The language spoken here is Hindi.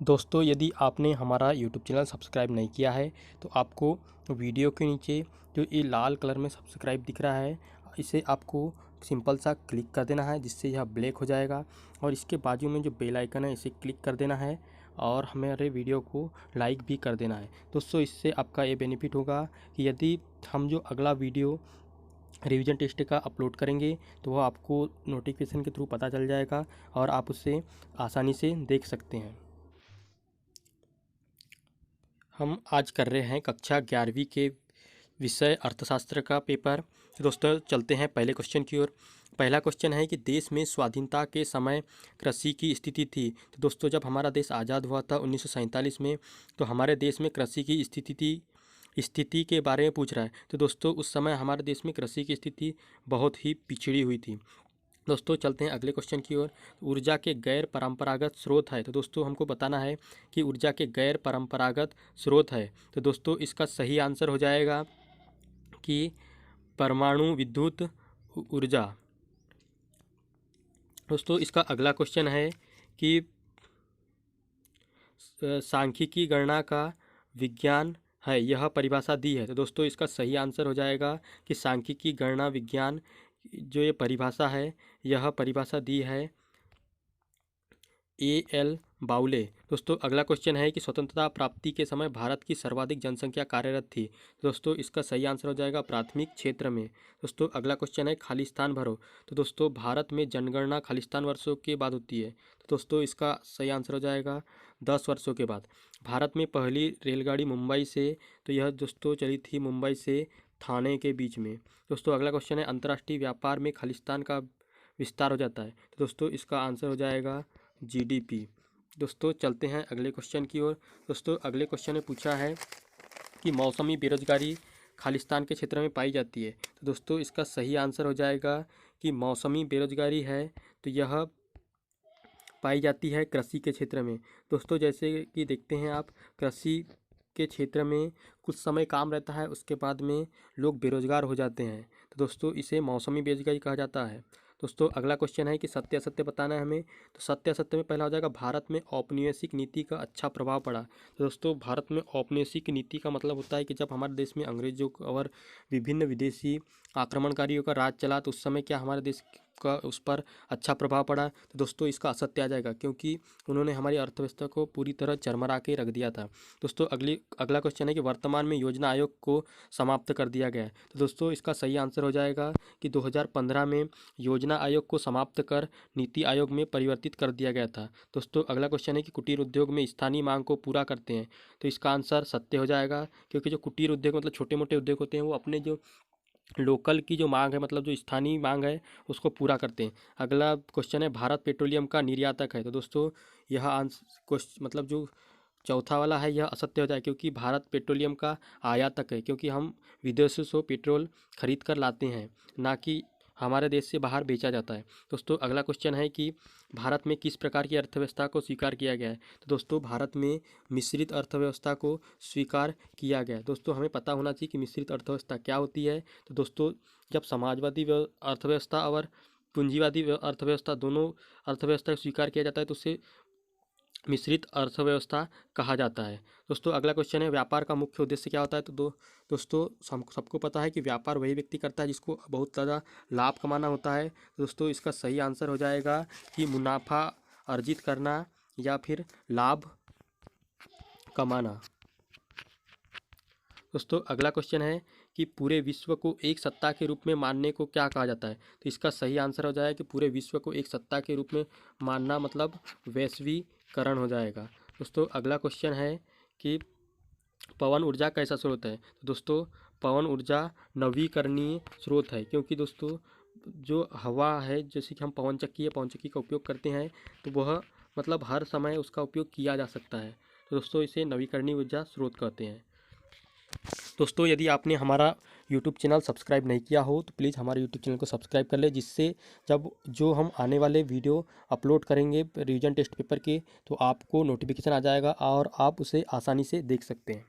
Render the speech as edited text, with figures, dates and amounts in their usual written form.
दोस्तों, यदि आपने हमारा यूट्यूब चैनल सब्सक्राइब नहीं किया है तो आपको वीडियो के नीचे जो ये लाल कलर में सब्सक्राइब दिख रहा है, इसे आपको सिंपल सा क्लिक कर देना है, जिससे यह ब्लैक हो जाएगा। और इसके बाजू में जो बेल आइकन है, इसे क्लिक कर देना है और हमारे वीडियो को लाइक भी कर देना है। दोस्तों, इससे आपका ये बेनिफिट होगा कि यदि हम जो अगला वीडियो रिवीजन टेस्ट का अपलोड करेंगे तो वह आपको नोटिफिकेशन के थ्रू पता चल जाएगा और आप उसे आसानी से देख सकते हैं। हम आज कर रहे हैं कक्षा 11वीं के विषय अर्थशास्त्र का पेपर। दोस्तों, चलते हैं पहले क्वेश्चन की ओर। पहला क्वेश्चन है कि देश में स्वाधीनता के समय कृषि की स्थिति थी। तो दोस्तों, जब हमारा देश आज़ाद हुआ था 1947 में, तो हमारे देश में कृषि की स्थिति के बारे में पूछ रहा है। तो दोस्तों, उस समय हमारे देश में कृषि की स्थिति बहुत ही पिछड़ी हुई थी। दोस्तों, चलते हैं अगले क्वेश्चन की ओर। ऊर्जा के गैर परंपरागत स्रोत है। तो दोस्तों, हमको बताना है कि ऊर्जा के गैर परंपरागत स्रोत है। तो दोस्तों, इसका सही आंसर हो जाएगा कि परमाणु विद्युत ऊर्जा। दोस्तों, इसका अगला क्वेश्चन है कि सांख्यिकी गणना का विज्ञान है, यह परिभाषा दी है। तो दोस्तों, इसका सही आंसर हो जाएगा कि सांख्यिकी गणना विज्ञान जो ये परिभाषा है, यह परिभाषा दी है A.L. बाउले। दोस्तों, अगला क्वेश्चन है कि स्वतंत्रता प्राप्ति के समय भारत की सर्वाधिक जनसंख्या कार्यरत थी। दोस्तों, इसका सही आंसर हो जाएगा प्राथमिक क्षेत्र में। दोस्तों, अगला क्वेश्चन है खालिस्तान भरो। तो दोस्तों, भारत में जनगणना खालिस्तान वर्षों के बाद होती है। तो दोस्तों, इसका सही आंसर हो जाएगा 10 वर्षों के बाद। भारत में पहली रेलगाड़ी मुंबई से, तो यह दोस्तों चली थी मुंबई से थाने के बीच में। दोस्तों, अगला क्वेश्चन है अंतर्राष्ट्रीय व्यापार में खालिस्तान का विस्तार हो जाता है। तो दोस्तों, इसका आंसर हो जाएगा GDP। दोस्तों, चलते हैं अगले क्वेश्चन की ओर। दोस्तों, अगले क्वेश्चन में पूछा है कि मौसमी बेरोजगारी खालिस्तान के क्षेत्र में पाई जाती है। तो दोस्तों, इसका सही आंसर हो जाएगा कि मौसमी बेरोजगारी है तो यह पाई जाती है कृषि के क्षेत्र में। दोस्तों, जैसे कि देखते हैं आप, कृषि के क्षेत्र में कुछ समय काम रहता है, उसके बाद में लोग बेरोजगार हो जाते हैं। तो दोस्तों, इसे मौसमी बेरोजगारी कहा जाता है। दोस्तों, अगला क्वेश्चन है कि सत्य असत्य बताना है हमें। तो सत्य असत्य में पहला हो जाएगा भारत में औपनिवेशिक नीति का अच्छा प्रभाव पड़ा। तो दोस्तों, भारत में औपनिवेशिक नीति का मतलब होता है कि जब हमारे देश में अंग्रेजों और विभिन्न विदेशी आक्रमणकारियों का राज चला, तो उस समय क्या हमारे देश का उस पर अच्छा प्रभाव पड़ा। तो दोस्तों, इसका असत्य आ जाएगा, क्योंकि उन्होंने हमारी अर्थव्यवस्था को पूरी तरह चरमरा के रख दिया था। दोस्तों, अगला क्वेश्चन है कि वर्तमान में योजना आयोग को समाप्त कर दिया गया है। तो दोस्तों, इसका सही आंसर हो जाएगा कि 2015 में योजना आयोग को समाप्त कर नीति आयोग में परिवर्तित कर दिया गया था। दोस्तों, अगला क्वेश्चन है कि कुटीर उद्योग में स्थानीय मांग को पूरा करते हैं। तो इसका आंसर सत्य हो जाएगा, क्योंकि जो कुटीर उद्योग मतलब छोटे मोटे उद्योग होते हैं, वो अपने जो लोकल की जो मांग है, मतलब जो स्थानीय मांग है, उसको पूरा करते हैं। अगला क्वेश्चन है भारत पेट्रोलियम का निर्यातक है। तो दोस्तों, यह आंसर क्वेश्चन मतलब जो चौथा वाला है, यह असत्य हो जाए, क्योंकि भारत पेट्रोलियम का आयातक है, क्योंकि हम विदेशों से पेट्रोल खरीद कर लाते हैं, ना कि हमारे देश से बाहर बेचा जाता है। दोस्तों, अगला क्वेश्चन है कि भारत में किस प्रकार की अर्थव्यवस्था को स्वीकार किया गया है। तो दोस्तों, भारत में मिश्रित अर्थव्यवस्था को स्वीकार किया गया है। दोस्तों, हमें पता होना चाहिए कि मिश्रित अर्थव्यवस्था क्या होती है। तो दोस्तों, जब समाजवादी अर्थव्यवस्था और पूंजीवादी अर्थव्यवस्था दोनों अर्थव्यवस्था को स्वीकार किया जाता है, तो उसे मिश्रित अर्थव्यवस्था कहा जाता है। दोस्तों, अगला क्वेश्चन है व्यापार का मुख्य उद्देश्य क्या होता है। तो दोस्तों, सबको पता है कि व्यापार वही व्यक्ति करता है जिसको बहुत ज़्यादा लाभ कमाना होता है। दोस्तों, इसका सही आंसर हो जाएगा कि मुनाफा अर्जित करना या फिर लाभ कमाना। दोस्तों, अगला क्वेश्चन है कि पूरे विश्व को एक सत्ता के रूप में मानने को क्या कहा जाता है। तो इसका सही आंसर हो जाएगा कि पूरे विश्व को एक सत्ता के रूप में मानना मतलब वैश्वीकरण हो जाएगा। दोस्तों, अगला क्वेश्चन है कि पवन ऊर्जा कैसा स्रोत है। तो दोस्तों, पवन ऊर्जा नवीकरणीय स्रोत है, क्योंकि दोस्तों जो हवा है, जैसे कि हम पवन चक्की का उपयोग करते हैं, तो वह मतलब हर समय उसका उपयोग किया जा सकता है। तो दोस्तों, इसे नवीकरणीय ऊर्जा स्रोत कहते हैं। दोस्तों, यदि आपने हमारा यूट्यूब चैनल सब्सक्राइब नहीं किया हो तो प्लीज़ हमारे यूट्यूब चैनल को सब्सक्राइब कर ले, जिससे जब जो हम आने वाले वीडियो अपलोड करेंगे रिवीजन टेस्ट पेपर के, तो आपको नोटिफिकेशन आ जाएगा और आप उसे आसानी से देख सकते हैं।